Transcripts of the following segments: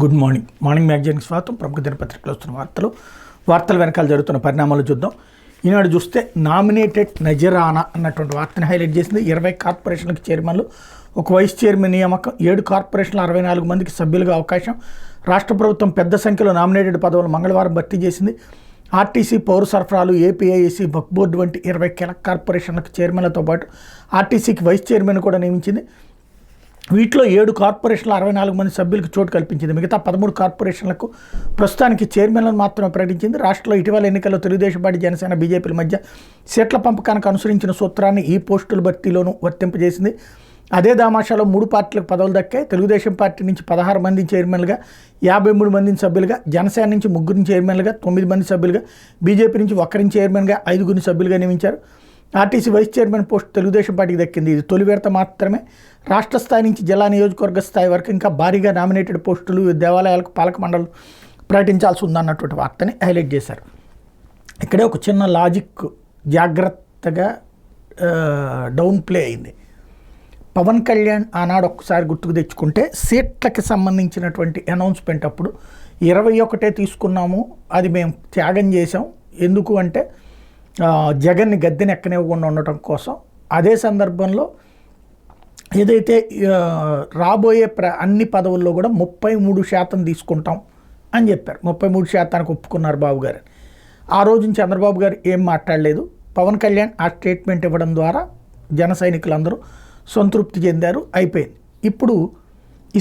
Good morning మ్యాగజైన్కి స్వాగతం. ప్రముఖ దినపత్రికలో వస్తున్న వార్తల వెనకాల జరుగుతున్న పరిణామాలు చూద్దాం. ఈనాడు చూస్తే నామినేటెడ్ నజరానా అన్నటువంటి వార్తని హైలైట్ చేసింది. 20 కార్పొరేషన్లకు చైర్మన్లు, ఒక వైస్ చైర్మన్ నియామకం, 7 కార్పొరేషన్లు 64 మందికి సభ్యులుగా అవకాశం. రాష్ట్ర ప్రభుత్వం పెద్ద సంఖ్యలో నామినేటెడ్ పదవులు మంగళవారం భర్తీ చేసింది. ఆర్టీసీ, పౌర సరఫరాలు, ఏపీఐఏసీ, వక్ఫ్ బోర్డు వంటి 20 కీలక కార్పొరేషన్లకు చైర్మన్లతో పాటు ఆర్టీసీకి వైస్ చైర్మన్ కూడా నియమించింది. వీటిలో 7 కార్పొరేషన్లు 64 మంది సభ్యులకు చోటు కల్పించింది. మిగతా 13 కార్పొరేషన్లకు ప్రస్తుతానికి చైర్మన్లను మాత్రమే ప్రకటించింది. రాష్ట్రంలో ఇటీవల ఎన్నికల్లో తెలుగుదేశం పార్టీ, జనసేన, బీజేపీల మధ్య సీట్ల పంపకానికి అనుసరించిన సూత్రాన్ని ఈ పోస్టుల భర్తీలోనూ వర్తింపజేసింది. అదే దామాషాలో 3 పార్టీలకు పదవులు దక్కాయి. తెలుగుదేశం పార్టీ నుంచి 16 మంది చైర్మన్లుగా, 53 మందిని సభ్యులుగా, జనసేన నుంచి 3 చైర్మన్లుగా, 9 మంది సభ్యులుగా, బీజేపీ నుంచి 1 చైర్మన్గా, 5 సభ్యులుగా నియమించారు. RTC vice chairman post Telugu Desam పార్టీకి దక్కింది. ఇది తొలి విడత మాత్రమే. రాష్ట్ర స్థాయి నుంచి జిల్లా, నియోజకవర్గ స్థాయి వరకు ఇంకా భారీగా నామినేటెడ్ పోస్టులు, దేవాలయాలకు పాలక మండలి ప్రకటించాల్సి ఉందన్నటువంటి వార్తని హైలైట్ చేశారు. ఇక్కడే ఒక చిన్న లాజిక్ జాగ్రత్తగా డౌన్ ప్లే అయింది. పవన్ కళ్యాణ్ ఆనాడు ఒక్కసారి గుర్తుకు తెచ్చుకుంటే సీట్లకి సంబంధించినటువంటి అనౌన్స్మెంట్ అప్పుడు 21 తీసుకున్నాము, అది మేము త్యాగం చేసాం. ఎందుకు అంటే జగన్ని గద్దెని ఎక్కనివ్వకుండా ఉండటం కోసం. అదే సందర్భంలో ఏదైతే రాబోయే అన్ని పదవుల్లో కూడా 33% తీసుకుంటాం అని చెప్పారు. 33% ఒప్పుకున్నారు బాబు గారు. ఆ రోజు చంద్రబాబు గారు ఏం మాట్లాడలేదు. పవన్ కళ్యాణ్ ఆ స్టేట్మెంట్ ఇవ్వడం ద్వారా జన సైనికులందరూ సంతృప్తి చెందారు, అయిపోయింది. ఇప్పుడు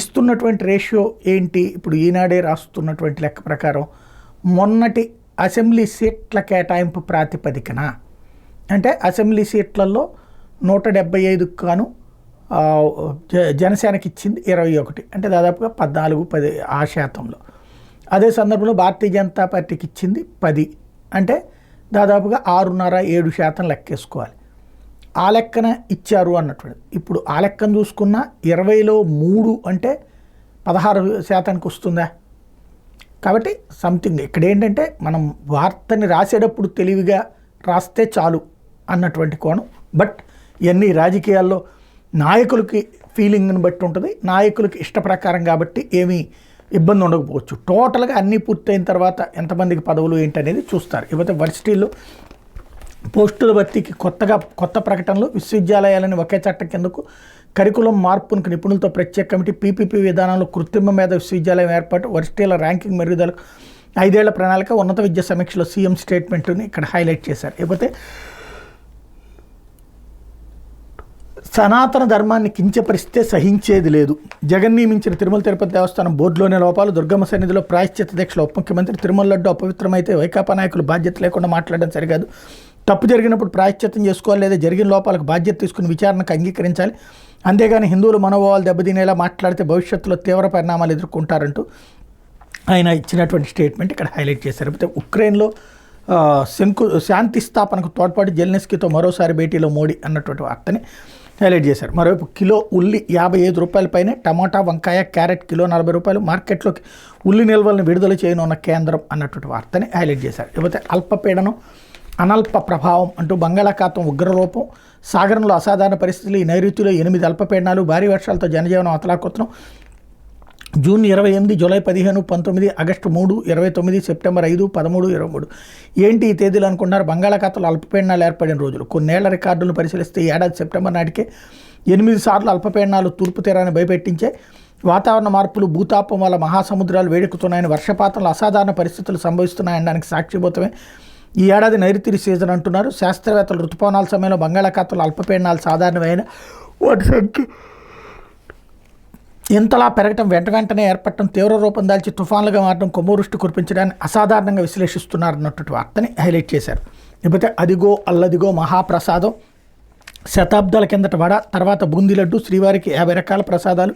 ఇస్తున్నటువంటి రేషియో ఏంటి? ఇప్పుడు ఈనాడే రాస్తున్నటువంటి లెక్క ప్రకారం మొన్నటి అసెంబ్లీ సీట్ల కేటాయింపు ప్రాతిపదికన, అంటే అసెంబ్లీ సీట్లలో 175 గాను జనసేనకి ఇచ్చింది 21, అంటే దాదాపుగా 14-10 ఆ శాతంలో. అదే సందర్భంలో భారతీయ జనతా పార్టీకి ఇచ్చింది 10, అంటే దాదాపుగా 6.5-7% లెక్కేసుకోవాలి. ఆ లెక్కన ఇచ్చారు అన్నటువంటి. ఇప్పుడు ఆ లెక్కను చూసుకున్న 20లో 3 అంటే 16% వస్తుందా? కాబట్టి సంథింగ్ ఇక్కడ ఏంటంటే మనం వార్తని రాసేటప్పుడు తెలివిగా రాస్తే చాలు అన్నటువంటి కోణం. బట్ ఇవన్నీ రాజకీయాల్లో నాయకులకి ఫీలింగ్ని బట్టి ఉంటుంది, నాయకులకి ఇష్ట ప్రకారం, కాబట్టి ఏమీ ఇబ్బంది ఉండకపోవచ్చు. టోటల్గా అన్నీ పూర్తయిన తర్వాత ఎంతమందికి పదవులు ఏంటనేది చూస్తారు. ఇకపోతే వర్సిటీల్లో పోస్టుల భర్తీకి కొత్త ప్రకటనలు. విశ్వవిద్యాలయాలని ఒకే చట్టం కిందకు, కరికులం మార్పునికి నిపుణులతో ప్రత్యేక కమిటీ, పీపీపీ విధానంలో కృత్రిమ మేధ విశ్వవిద్యాలయం ఏర్పాటు, వర్సిటీల ర్యాంకింగ్ మెరుగుదలకు 5 ఏళ్ల ప్రణాళిక, ఉన్నత విద్యా సమీక్షలో సీఎం స్టేట్మెంట్ని ఇక్కడ హైలైట్ చేశారు. ఇకపోతే సనాతన ధర్మాన్ని కించపరిస్తే సహించేది లేదు. జగన్ నియమించిన తిరుమల తిరుపతి దేవస్థానం బోర్డులోని లోపాలు, దుర్గమ్మ సన్నిధిలో ప్రాయశ్చిత్త దీక్షలో ఉప ముఖ్యమంత్రి. తిరుమల లడ్డు అపవిత్రమైతే వైకాపా నాయకులు బాధ్యత లేకుండా మాట్లాడడం సరికాదు. తప్పు జరిగినప్పుడు ప్రాయశ్చిత్తం చేసుకోవాలి, లేదా జరిగిన లోపాలకు బాధ్యత తీసుకుని విచారణకు అంగీకరించాలి. అంతేగాని హిందువుల మనోభావాలు దెబ్బతినేలా మాట్లాడితే భవిష్యత్తులో తీవ్ర పరిణామాలు ఎదుర్కొంటారంటూ ఆయన ఇచ్చినటువంటి స్టేట్మెంట్ ఇక్కడ హైలైట్ చేశారు. అయితే ఉక్రెయిన్లో శాంతి స్థాపనకు తోడ్పాటు, జెలెన్స్కీతో మరోసారి భేటీలో మోడీ అన్నటువంటి వార్తని హైలైట్ చేశారు. మరోవైపు కిలో ఉల్లి 55 రూపాయలపైనే, టమాటా, వంకాయ, క్యారెట్ కిలో 40 రూపాయలు. మార్కెట్లోకి ఉల్లి నిల్వలను విడుదల చేయనున్న కేంద్రం అన్నటువంటి వార్తని హైలైట్ చేశారు. ఇకపోతే అల్పపీడనం అనల్ప ప్రభావం అంటూ బంగాళాఖాతం ఉగ్రరూపం, సాగరంలో అసాధారణ పరిస్థితులు. ఈ నైరుతిలో 8 అల్పపీడనాలు, భారీ వర్షాలతో జనజీవనం అతలాకుతలం. June 28, July 15, 19, August 3, 29, September 5, 13, 23. ఏంటి ఈ తేదీలు అనుకున్నారు? బంగాళాఖాతంలో అల్పపీడనాలు ఏర్పడిన రోజులు. కొన్నేళ్ల రికార్డులను పరిశీలిస్తే ఈ ఏడాది సెప్టెంబర్ నాటికే 8 సార్లు అల్పపీడనాలు తూర్పు తీరాన్ని భయపెట్టించే. వాతావరణ మార్పులు, భూతాపం వల్ల మహాసముద్రాలు వేడెక్కుతున్నాయని, వర్షపాతంలో అసాధారణ పరిస్థితులు సంభవిస్తున్నాయనడానికి సాక్షిభూతమే ఈ ఏడాది నైరుతి సీజన్ అంటున్నారు శాస్త్రవేత్తలు. ఋతుపవనాల సమయంలో బంగాళాఖాతంలో అల్పపీడనాలు సాధారణమైన వాటి సంఖ్య ఇంతలా పెరగటం, వెంటనే ఏర్పడటం, తీవ్ర రూపం దాల్చి తుఫాన్లుగా మారడం, కొమ్మవృష్టి కురిపించడాన్ని అసాధారణంగా విశ్లేషిస్తున్నారన్నటువంటి వార్తని హైలైట్ చేశారు. లేకపోతే అదిగో అల్లదిగో మహాప్రసాదం. శతాబ్దాల కిందట వడ, తర్వాత బూందీ లడ్డు, శ్రీవారికి 50 రకాల ప్రసాదాలు,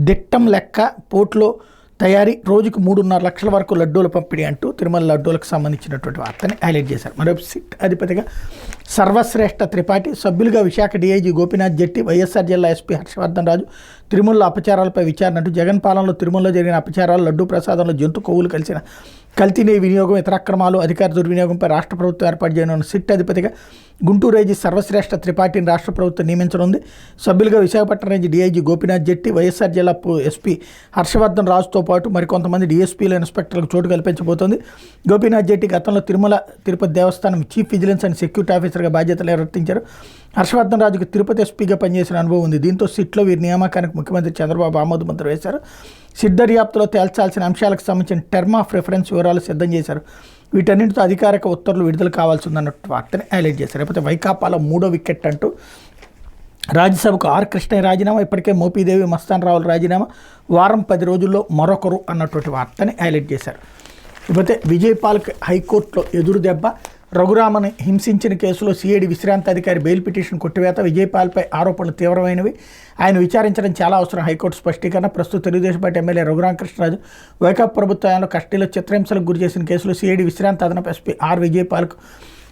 దిట్టం లెక్క, పోట్లో తయారీ, రోజుకు 3.5 లక్షల వరకు లడ్డూల పంపిణీ అంటూ తిరుమల లడ్డూలకు సంబంధించినటువంటి వార్తని హైలైట్ చేశారు. మరొక సిట్ అధిపతిగా సర్వశ్రేష్ఠ త్రిపాఠి, సభ్యులుగా విశాఖ డీఐజీ గోపీనాథ్ జెట్టి, వైఎస్ఆర్ జిల్లా ఎస్పీ హర్షవర్ధన్ రాజు. తిరుమలలో అపచారాలపై విచారణ అంటూ జగన్ పాలనలో తిరుమలలో జరిగిన అపచారాలు, లడ్డూ ప్రసాదంలో జంతు కొవ్వులు కలిసిన కల్తీ వినియోగం, ఇతర అక్రమాలు, అధికార దుర్వినియోగంపై రాష్ట్ర ప్రభుత్వం ఏర్పాటు చేయనున్న సిట్ అధిపతిగా గుంటూరు ఐజీ సర్వశ్రేష్ఠ త్రిపాఠిని రాష్ట్ర ప్రభుత్వం నియమించనుంది. సభ్యులుగా విశాఖపట్నం రేంజ్ డీఐజీ గోపీనాథ్ జెట్టి, వైఎస్ఆర్ జిల్లా ఎస్పీ హర్షవర్ధన్ రాజుతో పాటు మరికొంతమంది డీఎస్పీల ఇన్స్పెక్టర్లకు చోటు కల్పించబోతోంది. గోపీనాథ్ జెట్టి గతంలో తిరుమల తిరుపతి దేవస్థానం చీఫ్ విజిలెన్స్ అండ్ సెక్యూరిటీ ఆఫీసర్గా బాధ్యతలు నిర్వర్తించారు. హర్షవర్ధన్ రాజుకు తిరుపతి ఎస్పీగా పనిచేసిన అనుభవం ఉంది. దీంతో సిట్లో వీరి నియామకానికి ముఖ్యమంత్రి చంద్రబాబు ఆమోద ముద్ర వేశారు. సిట్ దర్యాప్తులో తేల్చాల్సిన అంశాలకు సంబంధించిన టర్మ్ ఆఫ్ రిఫరెన్స్ వివరాలు సిద్ధం చేశారు. వీటన్నింటితో అధికారిక ఉత్తర్వులు విడుదల కావాల్సి ఉందన్నట్టు వార్తని హైలైట్ చేశారు. లేకపోతే వైకాపాలో 3వ వికెట్ అంటూ రాజ్యసభకు ఆర్ కృష్ణయ్య రాజీనామా, ఇప్పటికే మోపీదేవి మస్తాన్ రావుల రాజీనామా, వారం 10 రోజుల్లో మరొకరు అన్నటువంటి వార్తని హైలైట్ చేశారు. లేకపోతే విజయపాల్కి హైకోర్టులో ఎదురు దెబ్బ, రఘురామని హింసించిన కేసులో సిఐడి విశ్రాంత అధికారి బెయిల్ పిటిషన్ కొట్టివేత, విజయపాల్పై ఆరోపణలు తీవ్రమైనవి, ఆయన విచారించడం చాలా అవసరం, హైకోర్టు స్పష్టీకరణ. ప్రస్తుత తెలుగుదేశం పార్టీ ఎమ్మెల్యే రఘురామకృష్ణరాజు వైకాపా ప్రభుత్వంలో కస్టడీలో చిత్రహింసలకు గురి చేసిన కేసులో సిఐడి విశ్రాంత అదనపు ఎస్పీ ఆర్ విజయపాల్కు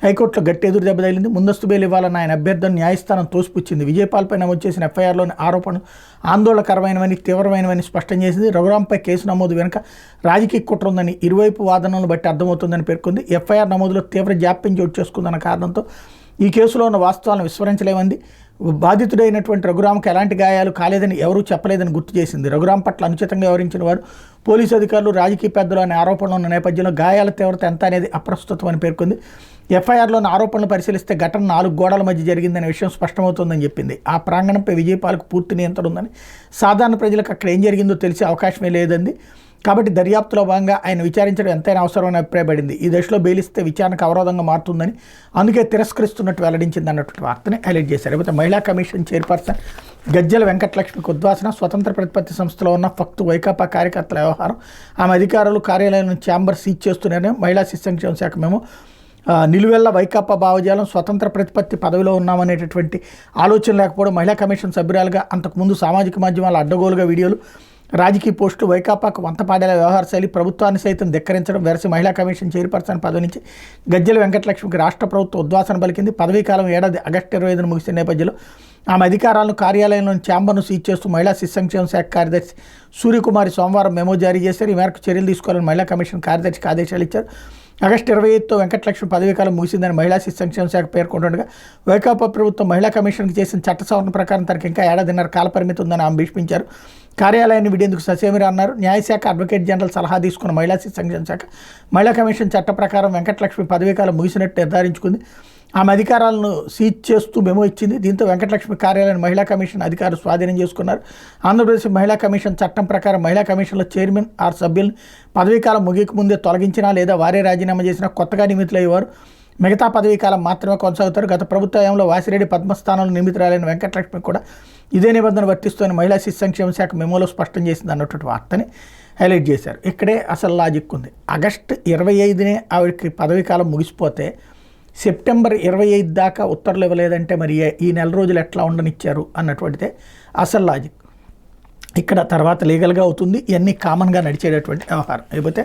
హైకోర్టులో గట్టి ఎదురు దెబ్బ తగిలింది. ముందస్తు బెయిల్ ఇవ్వాలన్న ఆయన అభ్యర్థన న్యాయస్థానం తోసిపుచ్చింది. విజయపాల్పై నమోదు చేసిన ఎఫ్ఐఆర్లోని ఆరోపణలు ఆందోళనకరమైనవని, తీవ్రమైనవని స్పష్టం చేసింది. రఘురాంపై కేసు నమోదు వెనుక రాజకీయ కుట్ర ఉందని ఇరువైపు వాదనలను బట్టి అర్థమవుతుందని పేర్కొంది. ఎఫ్ఐఆర్ నమోదులో తీవ్ర జాప్యం చోటు చేసుకుందన్న కారణంతో ఈ కేసులో ఉన్న వాస్తవాలను విస్మరించలేమంది. బాధితుడైనటువంటి రఘురాంకు ఎలాంటి గాయాలు కాలేదని ఎవరూ చెప్పలేదని గుర్తు చేసింది. రఘురాం పట్ల అనుచితంగా వ్యవహరించిన వారు పోలీసు అధికారులు, రాజకీయ పెద్దలు అనే ఆరోపణలు ఉన్న నేపథ్యంలో గాయాల తీవ్రత ఎంత అనేది అప్రస్తుతమని పేర్కొంది. ఎఫ్ఐఆర్లోని ఆరోపణలు పరిశీలిస్తే ఘటన 4 గోడల మధ్య జరిగిందనే విషయం స్పష్టమవుతోందని చెప్పింది. ఆ ప్రాంగణంపై విజయపాల్కు పూర్తి నియంత్రణ ఉందని, సాధారణ ప్రజలకు అక్కడ ఏం జరిగిందో తెలిసే అవకాశమే లేదంది. కాబట్టి దర్యాప్తులో భాగంగా ఆయన విచారించడం ఎంతైనా అవసరమని అభిప్రాయపడింది. ఈ దశలో బెయిలిస్తే విచారణకు అవరోధంగా మారుతుందని, అందుకే తిరస్కరిస్తున్నట్టు వెల్లడించింది అన్నటువంటి వార్తని హైలైట్ చేశారు. లేకపోతే మహిళా కమిషన్ చైర్పర్సన్ గజ్జల వెంకటలక్ష్మికి ఉద్వాసన, స్వతంత్ర ప్రతిపత్తి సంస్థలో ఉన్న ఫక్తు వైకాపా కార్యకర్తల వ్యవహారం, ఆమె అధికారులు కార్యాలయం ఛాంబర్ సీజ్ చేస్తున్నారని మహిళా శిశు సంక్షేమ శాఖ మేము నిలువెల్ల వైకాపా భావజాలం, స్వతంత్ర ప్రతిపత్తి పదవిలో ఉన్నామనేటటువంటి ఆలోచన లేకపోవడం, మహిళా కమిషన్ సభ్యురాలుగా అంతకుముందు సామాజిక మాధ్యమాల అడ్డగోలుగా వీడియోలు, రాజకీయ పోస్టులు, వైకాపాకు వంతపాడేలా వ్యవహార శైలి, ప్రభుత్వాన్ని సైతం ధిక్కరించడం, వెరసి మహిళా కమిషన్ చైర్పర్సన్ పదవి నుంచి గజ్జల వెంకటలక్ష్మికి రాష్ట్ర ప్రభుత్వం ఉద్వాసన పలికింది. పదవీకాలం ఏడాది ఆగస్టు 25న ముగిసిన నేపథ్యంలో ఆమె అధికారాలను కార్యాలయంలోని ఛాంబర్ను సీజ్ చేస్తూ మహిళా శిశు సంక్షేమ శాఖ కార్యదర్శి సూర్యకుమారి సోమవారం మెమో జారీ చేశారు. ఈ మేరకు చర్యలు తీసుకోవాలని మహిళా కమిషన్ కార్యదర్శికి ఆదేశాలు ఇచ్చారు. ఆగస్టు 25తో వెంకటలక్ష్మి పదవీకాలం ముగిసిందని మహిళా శిశు సంక్షేమ శాఖ పేర్కొంటుండగా, వైకాపా ప్రభుత్వం మహిళా కమిషన్కి చేసిన చట్ట సవరణ ప్రకారం తనకి ఇంకా 1.5 కాలపరిమితి ఉందని ఆమె భీష్మించారు. కార్యాలయాన్ని విడేందుకు ససేమిరా అన్నారు. న్యాయశాఖ అడ్వకేట్ జనరల్ సలహా తీసుకున్న మహిళా శిశు సంక్షేమ శాఖ మహిళా కమిషన్ చట్ట ప్రకారం వెంకటలక్ష్మి పదవీకాలం ముగిసినట్టు నిర్ధారించుకుంది. ఆమె అధికారాలను సీజ్ చేస్తూ మెమో ఇచ్చింది. దీంతో వెంకటలక్ష్మి కార్యాలయాన్ని మహిళా కమిషన్ అధికారులు స్వాధీనం చేసుకున్నారు. ఆంధ్రప్రదేశ్ మహిళా కమిషన్ చట్టం ప్రకారం మహిళా కమిషన్లో చైర్మన్ ఆర్ సభ్యులను పదవీకాలం ముగియక ముందే తొలగించినా లేదా వారే రాజీనామా చేసినా కొత్తగా నియమితులయ్యేవారు మిగతా పదవీకాలం మాత్రమే కొనసాగుతారు. గత ప్రభుత్వంలో వాసిరెడ్డి పద్మస్థానంలో నియమితురాలైన వెంకటలక్ష్మి కూడా ఇదే నిబంధన వర్తిస్తూనే మహిళా శిశు సంక్షేమ శాఖ మెమోలో స్పష్టం చేసింది అన్నటువంటి వార్తని హైలైట్ చేశారు. ఇక్కడే అసలు లాజిక్ ఉంది. ఆగస్టు 25నే ఆవిడకి పదవీకాలం ముగిసిపోతే సెప్టెంబర్ 25 దాకా ఉత్తర్వులు ఇవ్వలేదంటే మరి ఈ నెల రోజులు ఎట్లా ఉండనిచ్చారు అన్నటువంటిదే అసలు లాజిక్. ఇక్కడ తర్వాత లీగల్గా అవుతుంది. ఇవన్నీ కామన్గా నడిచేటటువంటి వ్యవహారం. అయిపోతే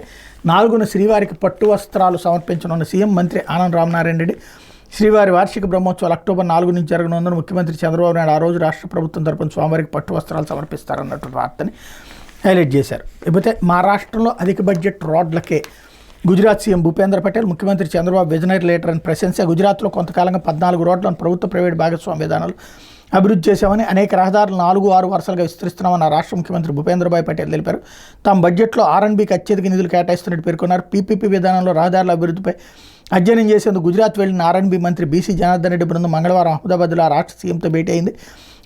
4న శ్రీవారికి పట్టు వస్త్రాలు సమర్పించనున్న సీఎం మంత్రి ఆనం రామనారాయణ రెడ్డి. శ్రీవారి వార్షిక బ్రహ్మోత్సవాలు అక్టోబర్ 4 నుంచి జరగనుందని ముఖ్యమంత్రి చంద్రబాబు నాయుడు ఆ రోజు రాష్ట్ర ప్రభుత్వం తరపున స్వామివారికి పట్టు వస్త్రాలు సమర్పిస్తారన్నటువంటి వార్తని హైలైట్ చేశారు. అయిపోతే మహారాష్ట్రలో అధిక బడ్జెట్ రోడ్లకే గుజరాత్ సీఎం భూపేంద్ర పటేల్ ముఖ్యమంత్రి చంద్రబాబు విజనరీ లీడర్ అని ప్రశంస. గుజరాత్లో కొంతకాలంగా 14 రోడ్లను ప్రభుత్వ ప్రైవేట్ భాగస్వామ్య విధానాలు అభివృద్ధి చేశామని, అనేక రహదారులు 4-6 వరుసలుగా విస్తరిస్తున్నామని రాష్ట్ర ముఖ్యమంత్రి భూపేంద్రభాయ్ పటేల్ తెలిపారు. తమ బడ్జెట్లో R&Bకి అత్యధిక నిధులు కేటాయిస్తున్నట్టు పేర్కొన్నారు. PPP విధానంలో రహదారుల అభివృద్ధిపై అధ్యయనం చేసేందుకు గుజరాత్ వెళ్లిన R&B మంత్రి BC జనార్దన్ రెడ్డి బృందం మంగళవారం అహ్మదాబాద్లో ఆ రాష్ట్ర సీఎంతో భేటీ అయింది.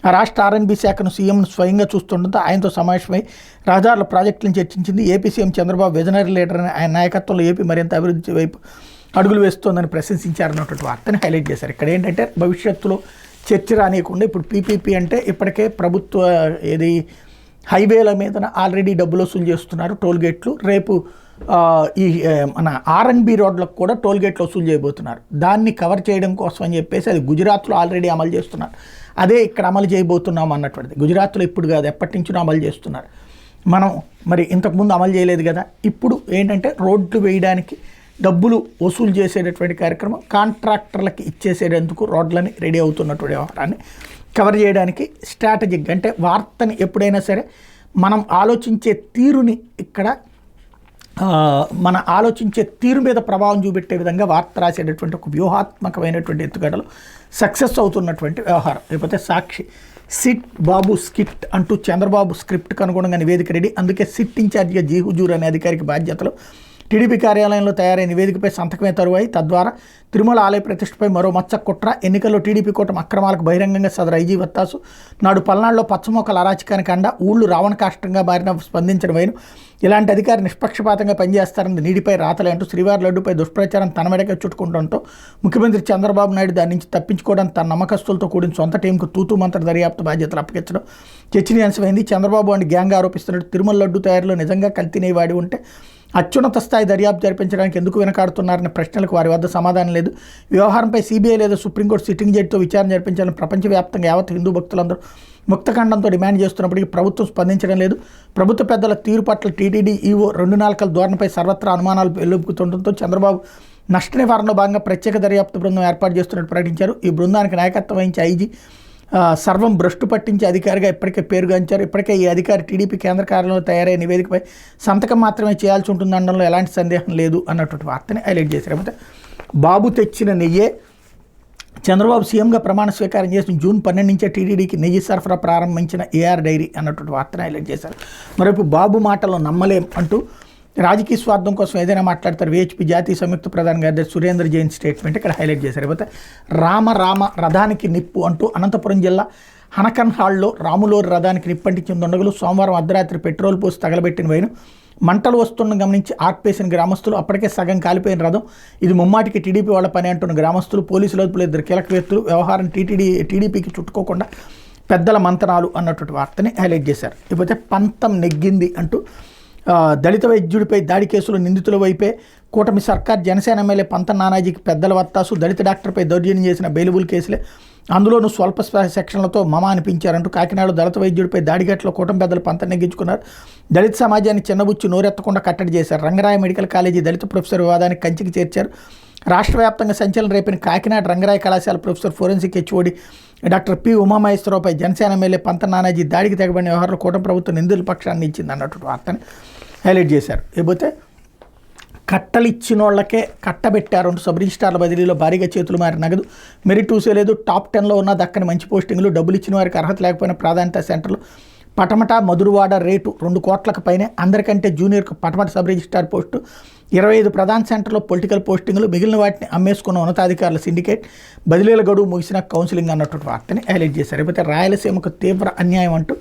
ఆ రాష్ట్ర R&B శాఖను సీఎం స్వయంగా చూస్తుండటంతో ఆయనతో సమావేశమై రహదారుల ప్రాజెక్టులను చర్చించింది. AP CM Chandrababu visionary leader అని ఆయన నాయకత్వంలో ఏపీ మరింత అభివృద్ధి వైపు అడుగులు వేస్తోందని ప్రశంసించారన్నటువంటి వార్తని హైలైట్ చేశారు. ఇక్కడ ఏంటంటే భవిష్యత్తులో చర్చ రానియకుండా ఇప్పుడు PPP అంటే ఇప్పటికే ప్రభుత్వ హైవేల మీద ఆల్రెడీ డబ్బులు వసూలు చేస్తున్నారు, టోల్ గేట్లు. రేపు ఈ మన R&B రోడ్లకు కూడా టోల్ గేట్లు వసూలు చేయబోతున్నారు. దాన్ని కవర్ చేయడం కోసం అని చెప్పేసి అది గుజరాత్లో ఆల్రెడీ అమలు చేస్తున్నారు. అదే ఇక్కడ అమలు చేయబోతున్నాం అన్నటువంటిది. గుజరాత్లో ఇప్పుడు కాదు, ఎప్పటి నుంచో అమలు చేస్తున్నారు. మనం మరి ఇంతకుముందు అమలు చేయలేదు కదా. ఇప్పుడు ఏంటంటే రోడ్లు వేయడానికి డబ్బులు వసూలు చేసేటటువంటి కార్యక్రమం, కాంట్రాక్టర్లకి ఇచ్చేసేందుకు రోడ్లని రెడీ అవుతున్నటువంటి వ్యవహారాన్ని కవర్ చేయడానికి స్ట్రాటజిక్ అంటే వార్తని ఎప్పుడైనా సరే మనం ఆలోచించే తీరుని ఇక్కడ మన ఆలోచించే తీరు మీద ప్రభావం చూపెట్టే విధంగా వార్త రాసేటటువంటి ఒక వ్యూహాత్మకమైనటువంటి ఎత్తుగడలు సక్సెస్ అవుతున్నటువంటి వ్యవహారం. లేకపోతే సాక్షి సిట్ బాబు స్కిట్ అంటూ చంద్రబాబు స్క్రిప్ట్కి అనుగుణంగా నివేదిక రెడీ, అందుకే సిట్ ఇన్ఛార్జిగా జీ హుజూర్ అనే అధికారికి బాధ్యతలు. టీడీపీ కార్యాలయంలో తయారైన నివేదికపై సంతకమే తరువాయి, తద్వారా తిరుమల ఆలయ ప్రతిష్టపై మరో మచ్చ కుట్ర, ఎన్నికల్లో టీడీపీ కూటమి అక్రమాలకు బహిరంగంగా సదరు ఐజీ వత్తాసు, నాడు పల్నాడులో పచ్చమొక్కల అరాచకానికి అండ, ఊళ్ళు రావణ కాష్టంగా మారిన స్పందించడం వైను, ఇలాంటి అధికారి నిష్పక్షపాతంగా పనిచేస్తారని నీడిపై రాతలే అంటూ శ్రీవారి లడ్డుపై దుష్ప్రచారం తన మెడకే చుట్టుకుంటడంతో ముఖ్యమంత్రి చంద్రబాబు నాయుడు దాని నుంచి తప్పించుకోవడానికి తన నమ్మకస్తులతో కూడిన సొంత టీంకు తూతూ మంత్ర దర్యాప్తు బాధ్యతలు అప్పగించడం చర్చనీయాంశమైంది. చంద్రబాబు అండ్ గ్యాంగ్ ఆరోపిస్తున్నట్టు తిరుమల లడ్డు తయారీలో నిజంగా కల్తీనే వాడి ఉంటే అత్యున్నత స్థాయి దర్యాప్తు జరిపించడానికి ఎందుకు వెనకాడుతున్నారనే ప్రశ్నలకు వారి వద్ద సమాధానం లేదు. వ్యవహారంపై సీబీఐ లేదా సుప్రీంకోర్టు సిట్టింగ్ జడ్జితో విచారణ జరిపించాలని ప్రపంచవ్యాప్తంగా యావత్ హిందూ భక్తులందరూ ముక్తఖండంతో డిమాండ్ చేస్తున్నప్పటికీ ప్రభుత్వం స్పందించడం లేదు. ప్రభుత్వ పెద్దల తీరు పట్ల టీటీడీ ఈవో 2 నాలుకల ధోరణిపై సర్వత్రా అనుమానాలు వెలుపుతుండటంతో చంద్రబాబు నష్ట నివారణలో భాగంగా ప్రత్యేక దర్యాప్తు బృందం ఏర్పాటు చేస్తున్నట్టు ప్రకటించారు. ఈ బృందానికి నాయకత్వం వహించే ఐజీ సర్వం భ్రష్టు పట్టించే అధికారిగా ఇప్పటికే పేరుగాంచారు. ఇప్పటికే ఈ అధికారి టీడీపీ కేంద్ర కార్యాలయంలో తయారయ్యే నివేదికపై సంతకం మాత్రమే చేయాల్సి ఉంటుందనడంలో ఎలాంటి సందేహం లేదు అన్నటువంటి వార్తని హైలైట్ చేశారు. లేకపోతే బాబు తెచ్చిన నెయ్యే, చంద్రబాబు సీఎంగా ప్రమాణ స్వీకారం చేసిన జూన్ 12 నుంచే టీటీడీకి నెయ్యి సరఫరా ప్రారంభించిన ఏఆర్ డైరీ అన్నటువంటి వార్తను హైలైట్ చేశారు. మరోవైపు బాబు మాటలు నమ్మలేం అంటూ రాజకీయ స్వార్థం కోసం ఏదైనా మాట్లాడతారు విహెచ్పి జాతీయ సంయుక్త ప్రధాన కార్యదర్శి సురేంద్ర జైన్ స్టేట్మెంట్ ఇక్కడ హైలైట్ చేశారు. లేకపోతే రామ రథానికి నిప్పు అంటూ అనంతపురం జిల్లా హనకన్ హాల్లో రాములోరి రథానికి నిప్పంటించిన దుండగులు సోమవారం అర్ధరాత్రి పెట్రోల్ పోసి తగలబెట్టిన వైను మంటలు వస్తున్న గమనించి ఆర్పేసిన గ్రామస్తులు, అప్పటికే సగం కాలిపోయిన రథం ఇది ముమ్మాటికి టీడీపీ వాళ్ళ పని అంటున్న గ్రామస్తులు, పోలీసులు అదుపులో 2 కీలక వ్యక్తులు, వ్యవహారం టీడీపీకి చుట్టుకోకుండా పెద్దల మంతనాలు అన్నటువంటి వార్తని హైలైట్ చేశారు. ఇకపోతే పంతం నెగ్గింది అంటూ దళిత వైద్యుడిపై దాడి కేసులో నిందితుల వైపే కూటమి సర్కార్, జనసేన ఎమ్మెల్యే పంతం నానాజీకి పెద్దల వత్తాసు, దళిత డాక్టర్పై దౌర్జన్యం చేసిన బెయిలబుల్ కేసులే, అందులోనూ స్వల్ప సెక్షన్లతో మమ అనిపించారంటూ కాకినాడలో దళిత వైద్యుడిపై దాడిఘట్లో కూటమి పెద్దలు పంతం నెగ్గించుకున్నారు. దళిత సమాజాన్ని చిన్నబుచ్చి నోరెత్తకుండా కట్టడి చేశారు. రంగరాయ మెడికల్ కాలేజీ దళిత ప్రొఫెసర్ వివాదానికి కంచికి చేర్చారు. రాష్ట్ర వ్యాప్తంగా సంచలనం రేపిన కాకినాడ రంగరాయ కళాశాల professor forensic HOD doctor P ఉమామహేశ్వరరావుపై జనసేన ఎమ్మెల్యే పంతం నానాజీ దాడికి తెగబడిన వ్యవహారంలో కూటమి ప్రభుత్వం నిందితుల పక్షాన్ని ఇచ్చింది అన్నటువంటి వార్తని హైలైట్ చేశారు. లేకపోతే కట్టలిచ్చిన వాళ్ళకే కట్టబెట్టారు అంటూ సబ్ రిజిస్టార్ల బదిలీలో భారీగా చేతులు మారి నగదు మెరిట్ చూసేలేదు. టాప్ 10లో ఉన్న దక్కని మంచి పోస్టింగ్లు, డబ్బులు ఇచ్చిన వారికి అర్హత లేకపోయిన ప్రాధాన్యత సెంటర్లు, పటమట మధురవాడ రేటు 2 కోట్లకు పైనే, అందరికంటే జూనియర్కు పటమట సబ్ రిజిస్టార్ పోస్టు, 25 ప్రధాన సెంటర్లో పొలిటికల్ పోస్టింగ్లు, మిగిలిన వాటిని అమ్మేసుకున్న ఉన్నతాధికారుల సిండికేట్, బదిలీల గడువు ముగిసిన కౌన్సిలింగ్ అన్నటువంటి వార్తని హైలైట్ చేశారు. లేకపోతే రాయలసీమకు తీవ్ర అన్యాయం అంటూ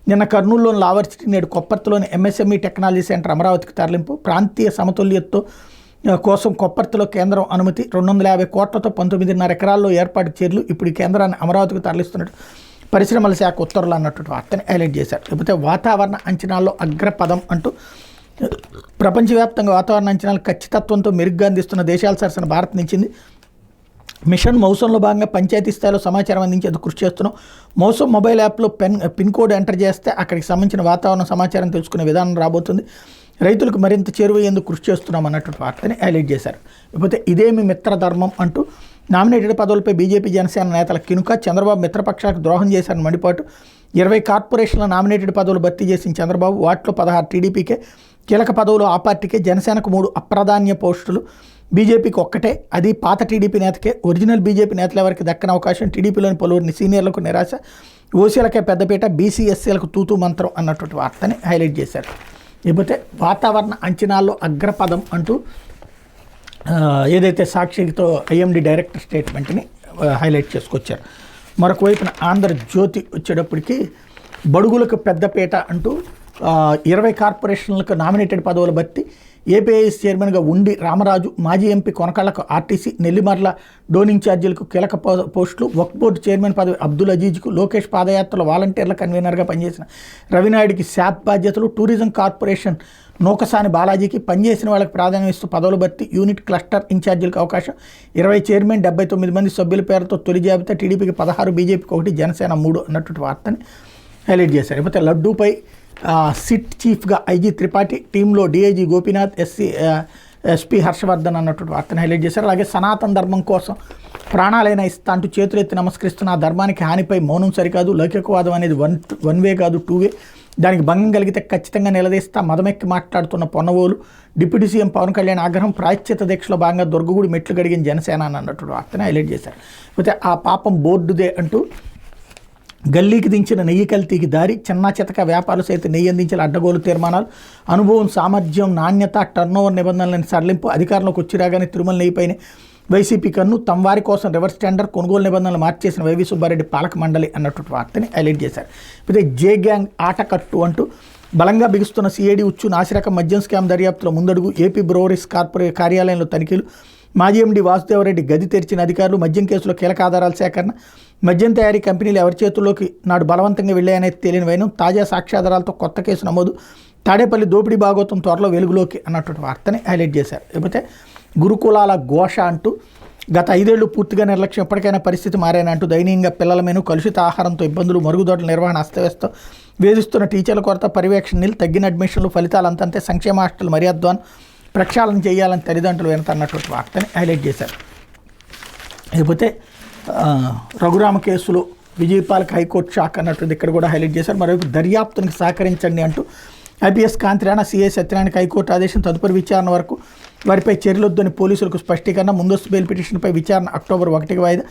నిన్న కర్నూలులోని లావర్సిటీ, నేడు కొప్పర్తిలోని ఎంఎస్ఎంఈ టెక్నాలజీ సెంటర్ అమరావతికి తరలింపు, ప్రాంతీయ సమతుల్యతతో కోసం కొప్పర్తిలో కేంద్రం అనుమతి, 250 కోట్లతో 19.5 ఎకరాల్లో ఏర్పాటు చర్యలు, ఇప్పుడు ఈ కేంద్రాన్ని అమరావతికి తరలిస్తున్నట్టు పరిశ్రమల శాఖ ఉత్తర్వులు అన్నటువంటి వార్తని హైలైట్ చేశారు. లేకపోతే వాతావరణ అంచనాల్లో అగ్రపదం అంటూ ప్రపంచవ్యాప్తంగా వాతావరణ అంచనాలు ఖచ్చితత్వంతో మెరుగ్గా అందిస్తున్న దేశాల సరసన భారత్ నిలిచింది. మిషన్ మౌసంలో భాగంగా పంచాయతీ స్థాయిలో సమాచారం అందించేందుకు కృషి చేస్తున్నాం. మౌసం మొబైల్ యాప్లో పిన్ కోడ్ ఎంటర్ చేస్తే అక్కడికి సంబంధించిన వాతావరణ సమాచారం తెలుసుకునే విధానం రాబోతుంది. రైతులకు మరింత చేరువయ్యేందుకు కృషి చేస్తున్నాం అన్నటువంటి వార్తని హైలైట్ చేశారు. లేకపోతే ఇదేమి మిత్రధర్మం అంటూ నామినేటెడ్ పదవులపై బీజేపీ జనసేన నేతల కినుక, చంద్రబాబు మిత్రపక్షాలకు ద్రోహం చేశారని మండిపాటు, 20 కార్పొరేషన్ల నామినేటెడ్ పదవులు భర్తీ చేసిన చంద్రబాబు, వాటిలో 16 టీడీపీకే, కీలక పదవులు ఆ పార్టీకే, జనసేనకు 3 అప్రాధాన్య పోస్టులు, బీజేపీకి ఒక్కటే, అది పాత టీడీపీ నేతకే, ఒరిజినల్ బీజేపీ నేతల ఎవరికి దక్కని అవకాశం, టీడీపీలోని పలువురిని సీనియర్లకు నిరాశ, ఓసీలకే పెద్దపీట, బీసీ ఎస్సీలకు తూతూ మంత్రం అన్నటువంటి వార్తని హైలైట్ చేశారు. లేకపోతే వాతావరణ అంచనాల్లో అగ్రపదం అంటూ ఏదైతే సాక్షితో ఐఎండి డైరెక్టర్ స్టేట్మెంట్ని హైలైట్ చేసుకొచ్చారు. మరొక వైపున ఆంధ్రజ్యోతి వచ్చేటప్పటికి బడుగులకు పెద్దపీట అంటూ 20 కార్పొరేషన్లకు నామినేటెడ్ పదవుల భర్తీ, ఏపీఐఎస్ చైర్మన్గా ఉండి రామరాజు, మాజీ ఎంపీ కొనకళ్ళకు ఆర్టీసీ, నెల్లిమర్ల డోన్ ఇన్ఛార్జీలకు కీలక పోస్టులు, వక్ఫ్ బోర్డు చైర్మన్ పదవి అబ్దుల్ అజీజ్కు, లోకేష్ పాదయాత్రలో వాలంటీర్ల కన్వీనర్గా పనిచేసిన రవినాయుడికి శాప్ బాధ్యతలు, టూరిజం కార్పొరేషన్ నూకసాని బాలాజీకి, పనిచేసిన వాళ్ళకి ప్రాధాన్యం ఇస్తూ పదవులు భర్తీ, యూనిట్ క్లస్టర్ ఇన్ఛార్జీలకు అవకాశం, 20 చైర్మన్ 79 మంది సభ్యుల పేరుతో తొలి జాబితా, టీడీపీకి 16, బీజేపీకి 1, జనసేన 3 అన్నటువంటి వార్తని హైలైట్ చేశారు. లేకపోతే లడ్డూపై సిట్ చీఫ్గా ఐజీ త్రిపాఠి, టీంలో డీఐజీ గోపీనాథ్, ఎస్పీ హర్షవర్ధన్ అన్నటువంటి వార్తను హైలైట్ చేశారు. అలాగే సనాతన ధర్మం కోసం ప్రాణాలైనా ఇస్తా అంటూ చేతులెత్తి నమస్కరిస్తున్న ఆ ధర్మానికి హానిపై మౌనం సరికాదు, లౌకికవాదం అనేది వన్ వే కాదు 2 వే, దానికి భంగం కలిగితే ఖచ్చితంగా నిలదీస్తా మదమెక్కి మాట్లాడుతున్న పొన్నవోలు డిప్యూటీ సీఎం పవన్ కళ్యాణ్ ఆగ్రహం ప్రాయశ్చిత దీక్షలో భాగంగా దుర్గగుడి మెట్లు గడిగిన జనసేన అన్నట్టు వార్తని హైలైట్ చేశారు. అయితే ఆ పాపం బోర్డుదే అంటూ గల్లీకి దించిన నెయ్యి కల్తీకి దారి, చిన్నా చితక వ్యాపారులు సైతం నెయ్యి అందించిన అడ్డగోలు తీర్మానాలు, అనుభవం, సామర్థ్యం, నాణ్యత, టర్నోవర్ నిబంధనలను సడలింపు, అధికారంలోకి వచ్చి రాగానే తిరుమల నెయ్యిపైనే వైసీపీ కన్ను, తమ వారి కోసం రివర్స్ టెండర్, కొనుగోలు నిబంధనలు మార్చేసిన వైవి సుబ్బారెడ్డి పాలక మండలి అన్నటువంటి వార్తని హైలైట్ చేశారు. అయితే జే గ్యాంగ్ ఆటకట్టు అంటూ బలంగా బిగుస్తున్న సిఐడి ఉచ్చు నాసిరకం మద్యం స్కామ్ దర్యాప్తులో ముందడుగు, ఏపీ బ్రూవరీస్ కార్యాలయంలో తనిఖీలు, మాజీ ఎండీ వాసుదేవరెడ్డి గది తెరిచిన అధికారులు, మద్యం కేసులో కీలక ఆధారాల సేకరణ, మద్యం తయారీ కంపెనీలు ఎవరి చేతుల్లోకి నాడు బలవంతంగా వెళ్ళాయనేది తేలిన వైనం, తాజా సాక్ష్యాధారాలతో కొత్త కేసు నమోదు, తాడేపల్లి దోపిడీ భాగోతం త్వరలో వెలుగులోకి అన్నటువంటి వార్తని హైలైట్ చేశారు. లేకపోతే గురుకులాల ఘోష అంటూ గత 5 ఏళ్లు పూర్తిగా నిర్లక్ష్యం, ఎప్పటికైనా పరిస్థితి మారేనంటూ దయనీయంగా పిల్లల మెను, కలుషిత ఆహారంతో ఇబ్బందులు, మరుగుదొడ్ల నిర్వహణ అస్తవ్యస్తం, వేధిస్తున్న టీచర్ల కొరత, పర్యవేక్షణ నీళ్ళు, తగ్గిన అడ్మిషన్లు, ఫలితాలు అంతంతే, సంక్షేమ హాస్టల్ మర్యాద్వాన్ ప్రక్షాళన చేయాలని తల్లిదండ్రులు వినతన్నటువంటి వార్తని హైలైట్ చేశారు. లేకపోతే రఘురామ కేసులో విజయపాలక హైకోర్టు షాక్ అన్నటువంటి ఇక్కడ కూడా హైలైట్ చేశారు. మరోవైపు దర్యాప్తునికి సహకరించండి అంటూ ఐపీఎస్ కాంతిరాణ, సిఐ సత్యనారాయణకి హైకోర్టు ఆదేశం, తదుపరి విచారణ వరకు వారిపై చర్యలొద్దని పోలీసులకు స్పష్టీకరణ, ముందస్తు బెయిల్ పిటిషన్పై విచారణ అక్టోబర్ 1కి వాయిదా,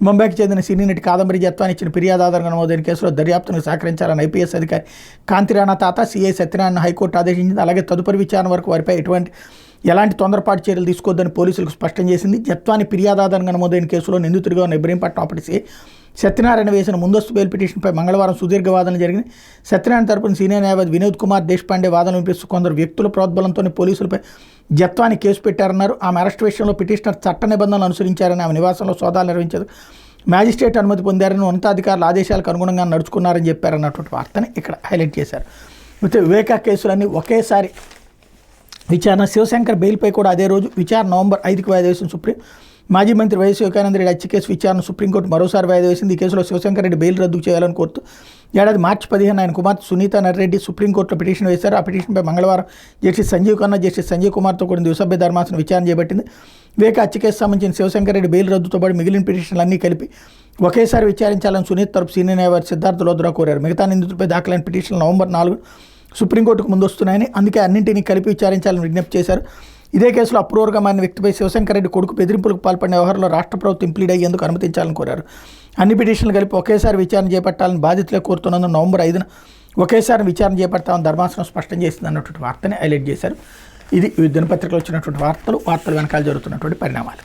ముంబైకి చెందిన సినీ నటి కాదంబరి జత్వాన్ని ఇచ్చిన ఫిర్యాదు ఆధారంగా నమోదైన కేసులో దర్యాప్తునికి సహకరించాలని ఐపీఎస్ అధికారి కాంతిరాణ తాత సిఐ సత్యనారాయణ హైకోర్టు ఆదేశించింది. అలాగే తదుపరి విచారణ వరకు వారిపై ఎలాంటి తొందరపాటు చర్యలు తీసుకోవద్దని పోలీసులకు స్పష్టం చేసింది. జత్వాని ఫిర్యాదు ఆధారంగా నమోదైన కేసులో నిందితుడిగా ఉన్న ఇబ్రహీంపట్నం అప్పటి సిఐ సత్యనారాయణ వేసిన ముందస్తు బెయిల్ పిటిషన్పై మంగళవారం సుదీర్ఘ వాదనలు జరిగింది. సత్యనారాయణ తరపున సీనియర్ న్యాయవాది వినోద్ కుమార్ దేశపాండే వాదనలు వినిపిస్తూ కొందరు వ్యక్తుల ప్రోద్బలంతోనే పోలీసులపై జత్వాని కేసు పెట్టారన్నారు. ఆమె అరెస్ట్ విషయంలో పిటిషనర్ చట్ట నిబంధనలు అనుసరించారని, ఆమె నివాసంలో సోదాలు నిర్వహించారు, మ్యాజిస్ట్రేట్ అనుమతి పొందారని, ఉన్నతాధికారుల ఆదేశాలకు అనుగుణంగా నడుచుకున్నారని చెప్పారన్నటువంటి వార్తని ఇక్కడ హైలైట్ చేశారు. అయితే వివేకా కేసులన్నీ ఒకేసారి విచారణ, శివశంకర్ బెయిల్పై కూడా అదే రోజు విచారణ నవంబర్ 5కి వాయిదా వేసిన సుప్రీం. మాజీ మంత్రి వైఎస్ వివేకానంద రెడ్డి హత్య కేసు విచారణ సుప్రీంకోర్టు మరోసారి వాయిదా వేసింది. ఈ కేసులో శివశంకర్ రెడ్డి బెయిల్ రద్దు చేయాలని కోరుతూ ఏడాది మార్చి 15 ఆయన కుమార్తె సునీత నర్రెడ్డి సుప్రీంకోర్టులో పిటిషన్ వేశారు. ఆ పిటిషన్పై మంగళవారం జస్టిస్ సంజీవ్ ఖన్నా, జస్టిస్ సంజయ్ కుమార్తో కూడిన ద్విసభ్య ధర్మాసనం విచారణ చేపట్టింది. వివేక హత్య కేసు సంబంధించిన శివశంకర్ రెడ్డి బెయిల్ రద్దుతో పాటు మిగిలిన పిటిషన్లన్నీ కలిపి ఒకేసారి విచారించాలని సునీత తరపు సీనియర్ న్యాయవాది సిద్ధార్థ లోద్రా కోరారు. మిగతా నిందితులపై దాఖలైన పిటిషన్లు నవంబర్ 4 సుప్రీంకోర్టుకు ముందు వస్తున్నాయని, అందుకే అన్నింటినీ కలిపి విచారించాలని విజ్ఞప్తి చేశారు. ఇదే కేసులో అప్రూవర్గా మారిన వ్యక్తిపై శివశంకర్ రెడ్డి కొడుకు బెదిరింపులకు పాల్పడిన వ్యవహారంలో రాష్ట్ర ప్రభుత్వం ఇంప్లీడ్ అయ్యేందుకు అనుమతించాలని కోరారు. అన్ని పిటిషన్లు కలిపి ఒకేసారి విచారణ చేపట్టాలని బాధితులే కోరుతున్నందుకు నవంబర్ 5న ఒకేసారి విచారణ చేపడతామని ధర్మాసనం స్పష్టం చేసింది అన్నటువంటి వార్తని హైలైట్ చేశారు. ఇది దినపత్రికలో వచ్చినటువంటి వార్తలు వెనకాల జరుగుతున్నటువంటి పరిణామాలు.